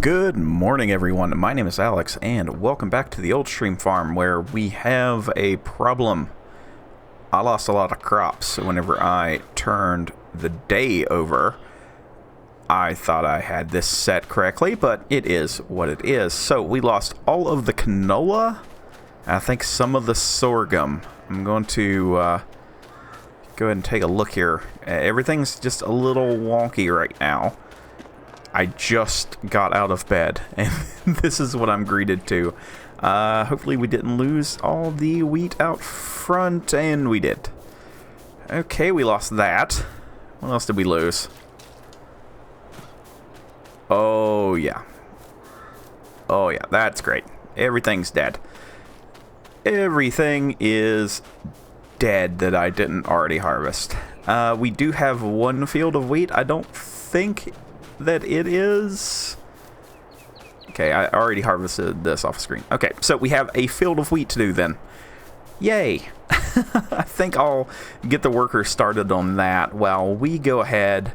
Good morning, everyone. My name is Alex, and welcome back to the old stream farm where we have a problem. I lost a lot of crops whenever I turned the day over. I thought I had this set correctly, but it is what it is. So we lost all of the canola, and I think some of the sorghum. I'm going to go ahead and take a look here. Everything's just a little wonky right now. I just got out of bed, and this is what I'm greeted to. Hopefully we didn't lose all the wheat out front, and we did. Okay, we lost that. What else did we lose? Oh, yeah. Oh, yeah, that's great. Everything's dead. Everything is dead that I didn't already harvest. We do have one field of wheat. I don't think that it is. Okay, I already harvested this off screen. Okay, so we have a field of wheat to do then. Yay! I think I'll get the workers started on that while we go ahead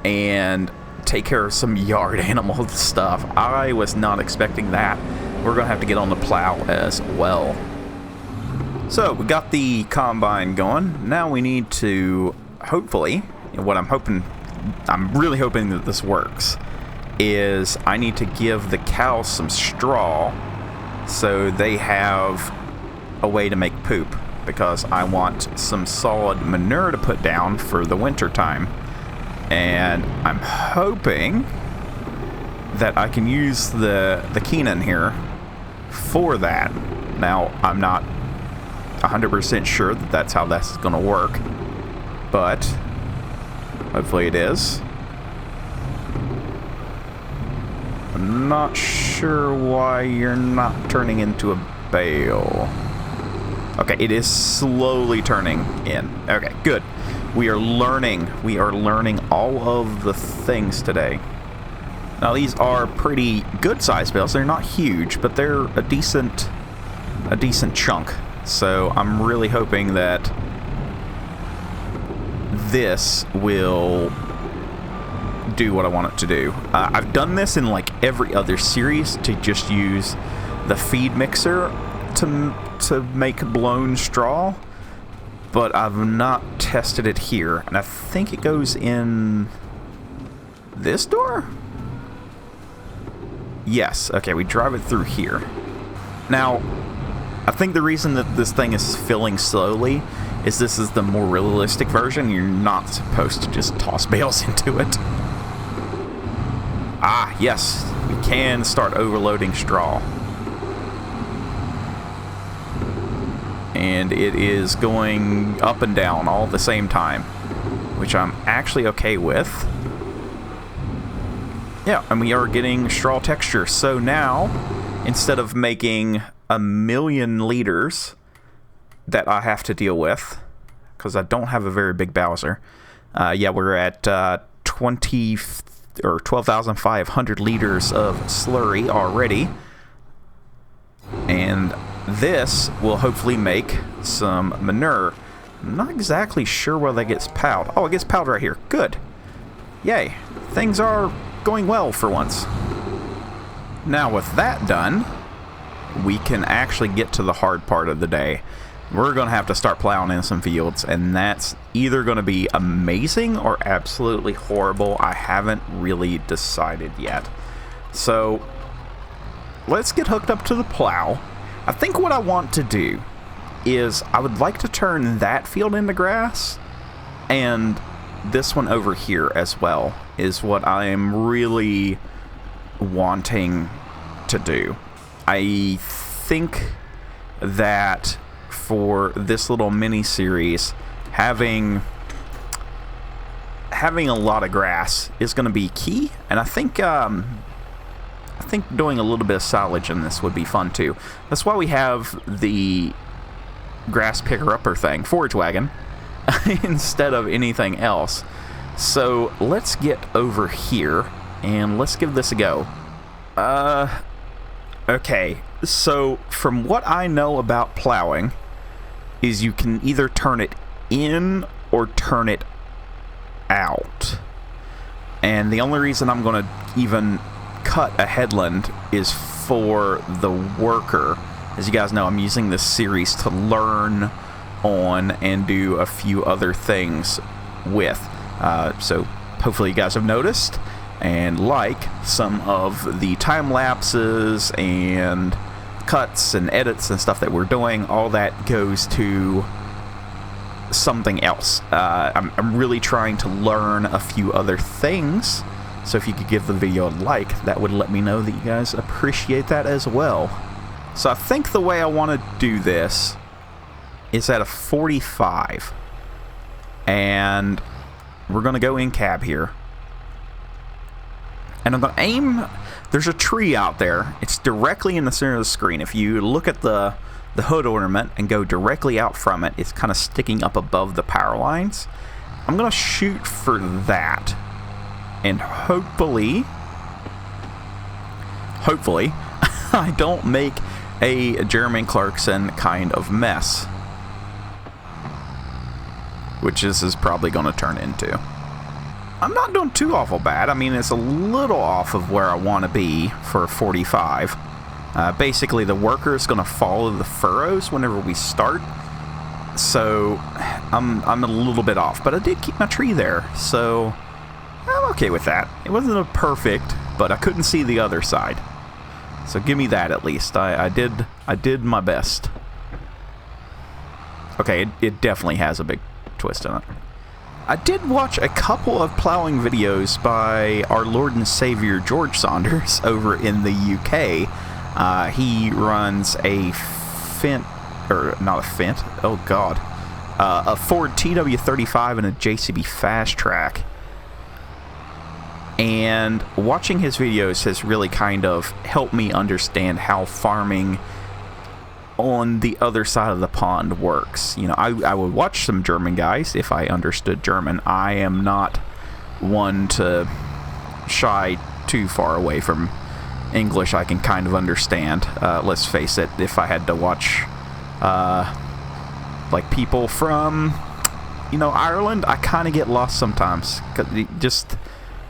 and take care of some yard animal stuff. I was not expecting that. We're gonna have to get on the plow as well. So we got the combine going. Now we need to hopefully, what I'm really hoping that this works, is I need to give the cows some straw so they have a way to make poop, because I want some solid manure to put down for the winter time. And I'm hoping that I can use the Keenan here for that. Now, I'm not 100% sure that that's how that's going to work, but hopefully it is. I'm not sure why you're not turning into a bale. Okay, it is slowly turning in. Okay, good. We are learning. We are learning all of the things today. Now, these are pretty good-sized bales. They're not huge, but they're a decent chunk. So I'm really hoping that this will do what I want it to do. I've done this in like every other series to just use the feed mixer to make blown straw, but I've not tested it here, and I think it goes in this door? Yes, okay, we drive it through here. Now, I think the reason that this thing is filling slowly is this is the more realistic version. You're not supposed to just toss bales into it. Ah, yes, we can start overloading straw. And it is going up and down all at the same time, which I'm actually okay with. Yeah, and we are getting straw texture. So now, instead of making 1,000,000 liters that I have to deal with, because I don't have a very big Bowser. Yeah, we're at 12,500 liters of slurry already, and this will hopefully make some manure. I'm not exactly sure where that gets piled. Oh, it gets piled right here. Good. Yay. Things are going well for once. Now with that done, we can actually get to the hard part of the day. We're going to have to start plowing in some fields, and that's either going to be amazing or absolutely horrible. I haven't really decided yet. So let's get hooked up to the plow. I think what I want to do is I would like to turn that field into grass, and this one over here as well is what I am really wanting to do. I think that for this little mini series, having a lot of grass is going to be key, and I think doing a little bit of silage in this would be fun too. That's why we have the grass picker-upper thing, forage wagon, instead of anything else. So let's get over here and let's give this a go. Okay, so from what I know about plowing is you can either turn it in or turn it out. And the only reason I'm going to even cut a headland is for the worker. As you guys know, I'm using this series to learn on and do a few other things with. So hopefully you guys have noticed and like some of the time lapses and cuts and edits and stuff that we're doing. All that goes to something else. I'm really trying to learn a few other things, so if you could give the video a like, that would let me know that you guys appreciate that as well. So I think the way I want to do this is at a 45, and we're going to go in cab here, and I'm going to aim. There's a tree out there. It's directly in the center of the screen. If you look at the hood ornament and go directly out from it, it's kind of sticking up above the power lines. I'm going to shoot for that, and hopefully I don't make a Jeremy Clarkson kind of mess, which this is probably going to turn into. I'm not doing too awful bad. I mean, it's a little off of where I want to be for 45. Basically, the worker is going to follow the furrows whenever we start, so I'm a little bit off. But I did keep my tree there, so I'm okay with that. It wasn't a perfect, but I couldn't see the other side, so give me that at least. I did my best. Okay, it definitely has a big twist in it. I did watch a couple of plowing videos by our Lord and Savior George Saunders over in the UK. He runs a Ford TW35 and a JCB Fast Track. And watching his videos has really kind of helped me understand how farming on the other side of the pond works. You know, I would watch some German guys if I understood German. I am not one to shy too far away from English. I can kind of understand. Let's face it, if I had to watch like people from, you know, Ireland, I kind of get lost sometimes. Just,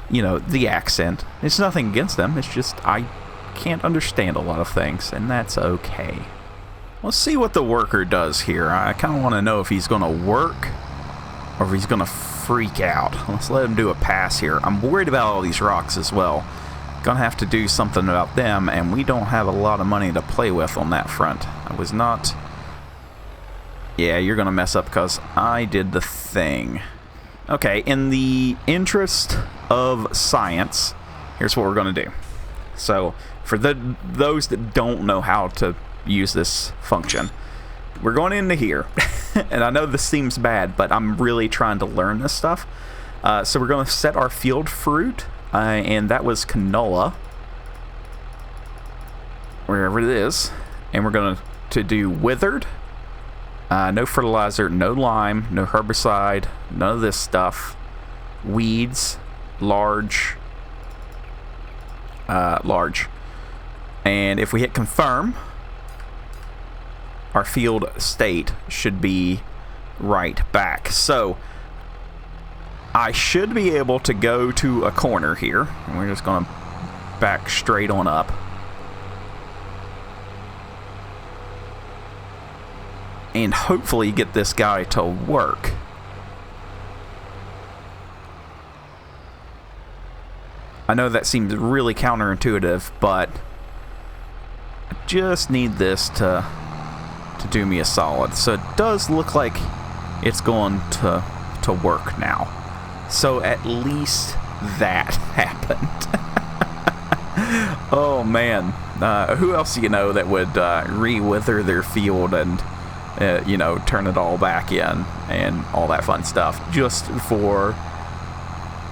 you know, the accent. It's nothing against them. It's just I can't understand a lot of things, and that's okay. Let's see what the worker does here. I kind of want to know if he's going to work or if he's going to freak out. Let's let him do a pass here. I'm worried about all these rocks as well. Gonna have to do something about them, and we don't have a lot of money to play with on that front. I was not... Yeah, you're gonna mess up because I did the thing. Okay, in the interest of science, here's what we're gonna do. So, for those that don't know how to use this function, we're going into here. And I know this seems bad, but I'm really trying to learn this stuff. So we're going to set our field fruit, and that was canola, wherever it is. And we're going to do withered, no fertilizer, no lime, no herbicide, none of this stuff. Weeds, large. And if we hit confirm, our field state should be right back. So I should be able to go to a corner here, and we're just going to back straight on up. And hopefully get this guy to work. I know that seems really counterintuitive, but I just need this to do me a solid. So it does look like it's going to work now. So at least that happened. Oh man, who else do you know that would re-wither their field and you know, turn it all back in and all that fun stuff just for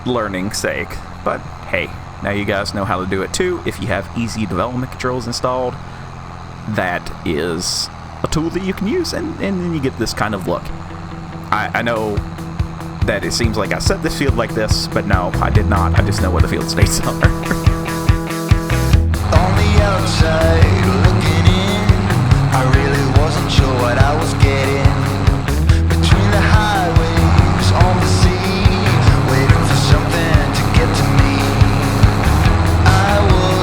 learning's sake? But hey, now you guys know how to do it too. If you have easy development controls installed, that is a tool that you can use, and then you get this kind of look. I know that it seems like I set this field like this, but no, I did not. I just know what the field states are. On the outside, looking in, I really wasn't sure what I was getting. Between the highways, on the sea, waiting for something to get to me. I was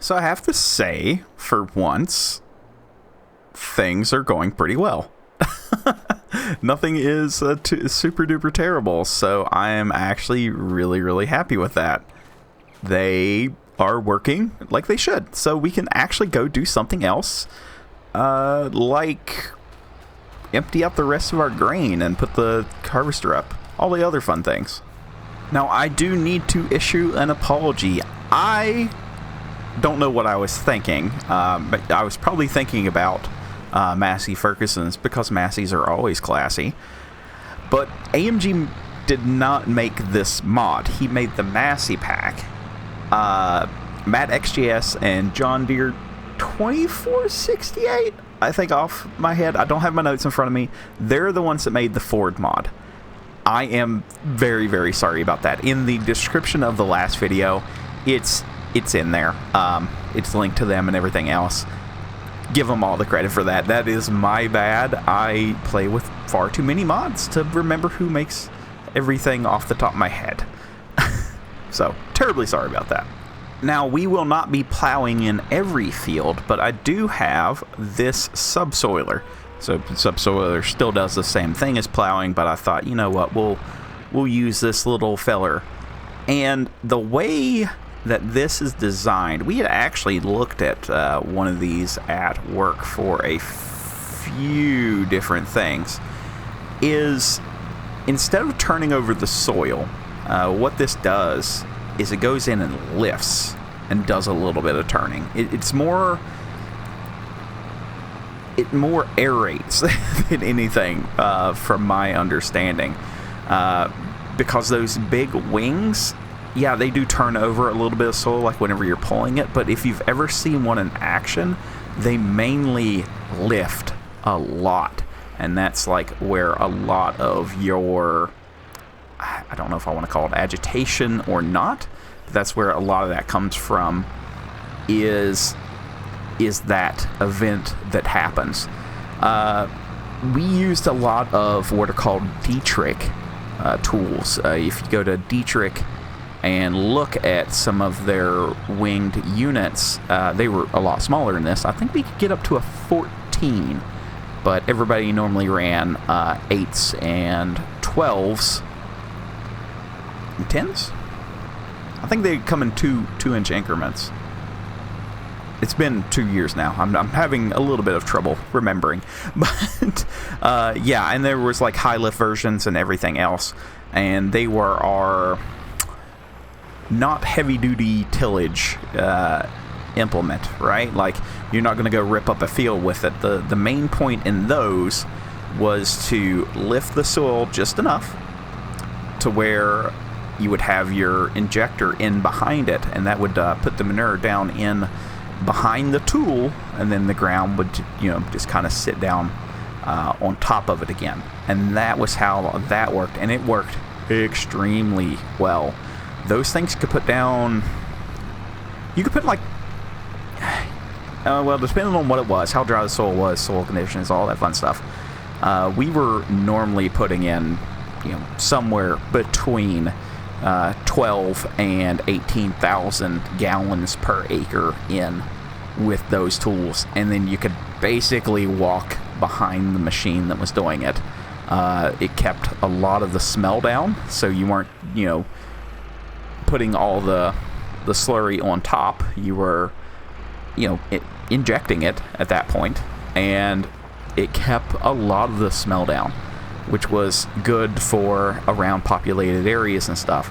So I have to say, for once, things are going pretty well. Nothing is super duper terrible, so I am actually really, really happy with that. They are working like they should, so we can actually go do something else, like empty out the rest of our grain and put the harvester up. All the other fun things. Now, I do need to issue an apology. I don't know what I was thinking, but I was probably thinking about Massey Ferguson's, because Massey's are always classy. But AMG did not make this mod. He made the Massey pack. Mattxjs and John Deere 2468, I think, off my head. I don't have my notes in front of me. They're the ones that made the Ford mod. I am very, very sorry about that. In the description of the last video, it's in there. It's linked to them and everything else. Give them all the credit for that. That is my bad. I play with far too many mods to remember who makes everything off the top of my head. So, terribly sorry about that. Now, we will not be plowing in every field, but I do have this subsoiler. So, subsoiler still does the same thing as plowing, but I thought, you know what, we'll use this little feller. And the way that this is designed, we had actually looked at one of these at work for a few different things, is instead of turning over the soil, what this does is it goes in and lifts and does a little bit of turning. It more aerates than anything, from my understanding, because those big wings, yeah, they do turn over a little bit of soil, like whenever you're pulling it, but if you've ever seen one in action, they mainly lift a lot, and that's like where a lot of your, I don't know if I want to call it agitation or not, but that's where a lot of that comes from, is that event that happens. We used a lot of what are called Dietrich tools. If you go to Dietrich and look at some of their winged units, they were a lot smaller than this. I think we could get up to a 14, but everybody normally ran 8s and 12s and 10s. I think they come in 2-inch increments. It's been 2 years now. I'm having a little bit of trouble remembering. But, yeah, and there was like high lift versions and everything else. And they were our not heavy-duty tillage implement, right? Like, you're not going to go rip up a field with it. The main point in those was to lift the soil just enough to where you would have your injector in behind it, and that would put the manure down in behind the tool, and then the ground would, just kind of sit down on top of it again. And that was how that worked, and it worked extremely well. Those things could put down, you could put like, well, depending on what it was, how dry the soil was, soil conditions, all that fun stuff, we were normally putting in, somewhere between 12 and 18,000 gallons per acre in with those tools, and then you could basically walk behind the machine that was doing it. It kept a lot of the smell down, so you weren't, putting all the slurry on top. You were, injecting it at that point, and it kept a lot of the smell down, which was good for around populated areas and stuff.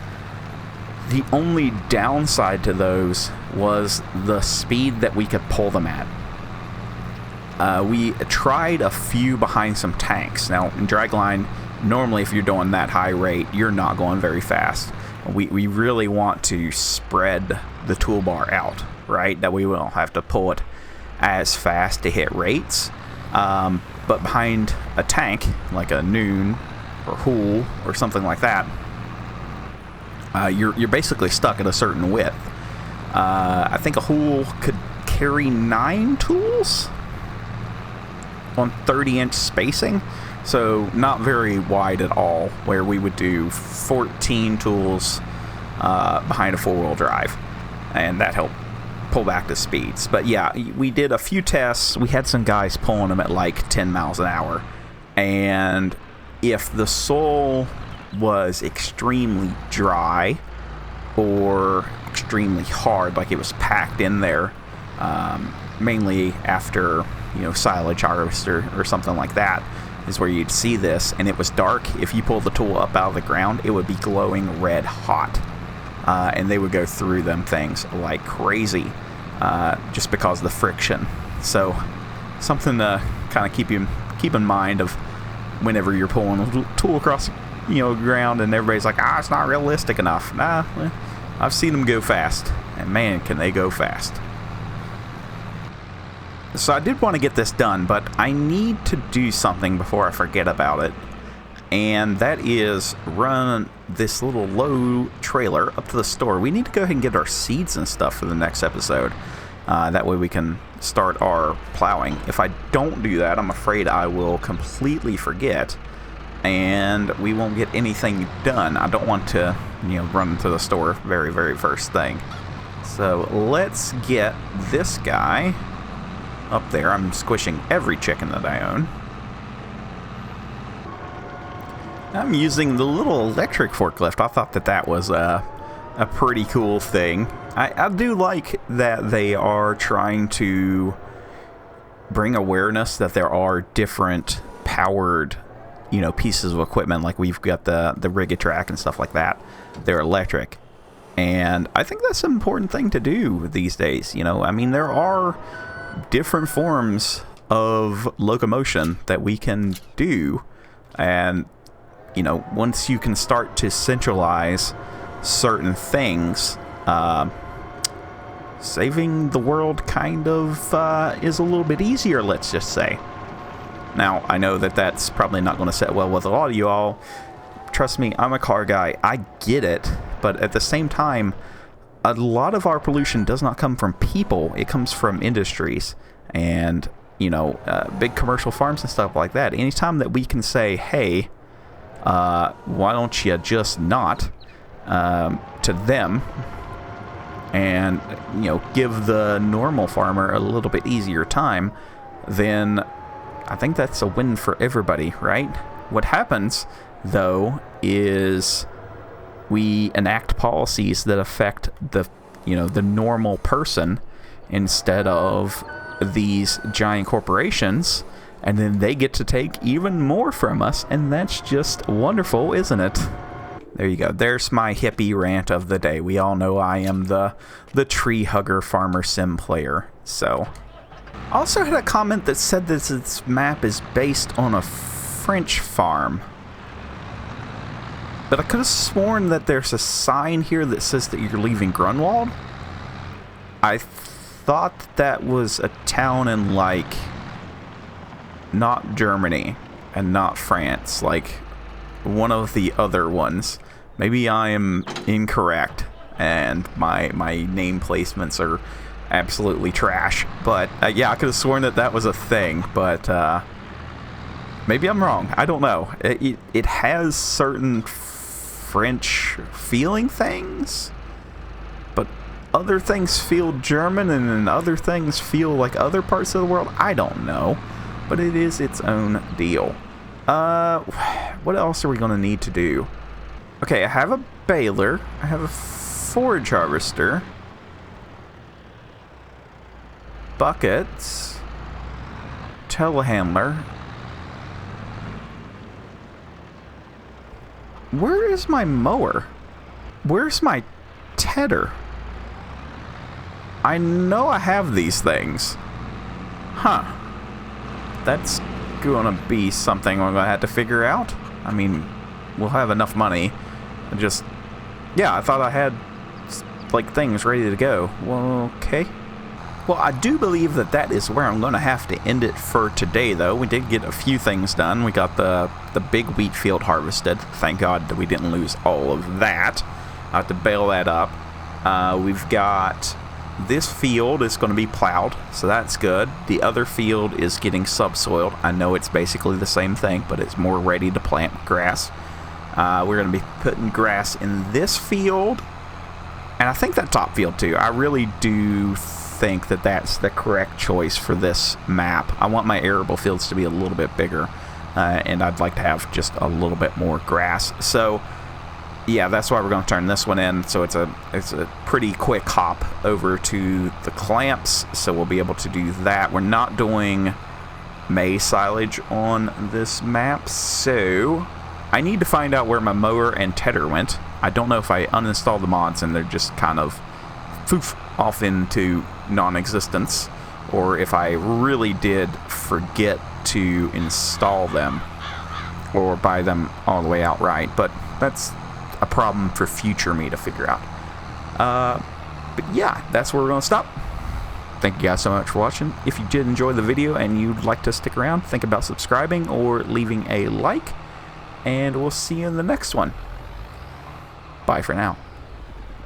The only downside to those was the speed that we could pull them at. We tried a few behind some tanks. Now, in dragline, normally if you're doing that high rate, you're not going very fast. We really want to spread the toolbar out, right? That we won't have to pull it as fast to hit rates. But behind a tank, like a Noon or Hool or something like that, you're basically stuck at a certain width. I think a Hool could carry 9 tools on 30-inch spacing, so not very wide at all, where we would do 14 tools behind a 4-wheel drive, and that helped pull back the speeds. But yeah, we did a few tests. We had some guys pulling them at like 10 miles an hour. And if the soil was extremely dry or extremely hard, like it was packed in there, mainly after, silage harvest or something like that, is where you'd see this, and it was dark. If you pulled the tool up out of the ground, it would be glowing red hot, and they would go through them things like crazy, just because of the friction. So something to kind of keep in mind of whenever you're pulling a tool across ground, and everybody's like, it's not realistic enough. Nah, I've seen them go fast, and man, can they go fast. So I did want to get this done, but I need to do something before I forget about it. And that is run this little low trailer up to the store. We need to go ahead and get our seeds and stuff for the next episode. That way we can start our plowing. If I don't do that, I'm afraid I will completely forget, and we won't get anything done. I don't want to, run to the store very, very first thing. So let's get this guy up there. I'm squishing every chicken that I own. I'm using the little electric forklift. I thought that was a pretty cool thing. I do like that they are trying to bring awareness that there are different powered, pieces of equipment. Like we've got the Rigatrack and stuff like that. They're electric. And I think that's an important thing to do these days. I mean, there are different forms of locomotion that we can do, and once you can start to centralize certain things, saving the world kind of is a little bit easier, let's just say. Now, I know that that's probably not going to sit well with a lot of you all. Trust me, I'm a car guy. I get it, but at the same time, a lot of our pollution does not come from people. It comes from industries and, big commercial farms and stuff like that. Anytime that we can say, hey, why don't you just not, to them, and, give the normal farmer a little bit easier time, then I think that's a win for everybody, right? What happens, though, is we enact policies that affect the normal person instead of these giant corporations, and then they get to take even more from us, and that's just wonderful, isn't it? There you go. There's my hippie rant of the day. We all know I am the tree hugger farmer sim player. So, I also had a comment that said that this map is based on a French farm. But I could have sworn that there's a sign here that says that you're leaving Grünwald. I thought that was a town in, like, not Germany and not France, like one of the other ones. Maybe I am incorrect and my name placements are absolutely trash. But yeah, I could have sworn that was a thing, but maybe I'm wrong. I don't know. It has certain French feeling things, but other things feel German, and then other things feel like other parts of the world. I don't know, but it is its own deal. What else are we going to need to do? Okay, I have a baler. I have a forage harvester. Buckets. Telehandler. Where is my mower? Where's my tedder? I know I have these things. Huh. That's gonna be something I'm gonna have to figure out. I mean, we'll have enough money. Yeah, I thought I had, like, things ready to go. Well, okay. Well, I do believe that is where I'm gonna have to end it for today, though. We did get a few things done. We got the big wheat field harvested. Thank God that we didn't lose all of that. I have to bail that up. We've got this field is going to be plowed, so that's good. The other field is getting subsoiled. I know it's basically the same thing, but it's more ready to plant grass. We're going to be putting grass in this field, And I think that top field too. I really do think that that's the correct choice for this map. I want my arable fields to be a little bit bigger, and I'd like to have just a little bit more grass. So yeah, that's why we're going to turn this one in. So it's a pretty quick hop over to the clamps, so we'll be able to do that. We're not doing maize silage on this map, so I need to find out where my mower and tedder went. I don't know if I uninstalled the mods and they're just kind of poof off into non-existence, or if I really did forget to install them or buy them all the way outright, but that's a problem for future me to figure out. But yeah, that's where we're going to stop. Thank you guys so much for watching. If you did enjoy the video and you'd like to stick around, think about subscribing or leaving a like, and we'll see you in the next one. Bye for now.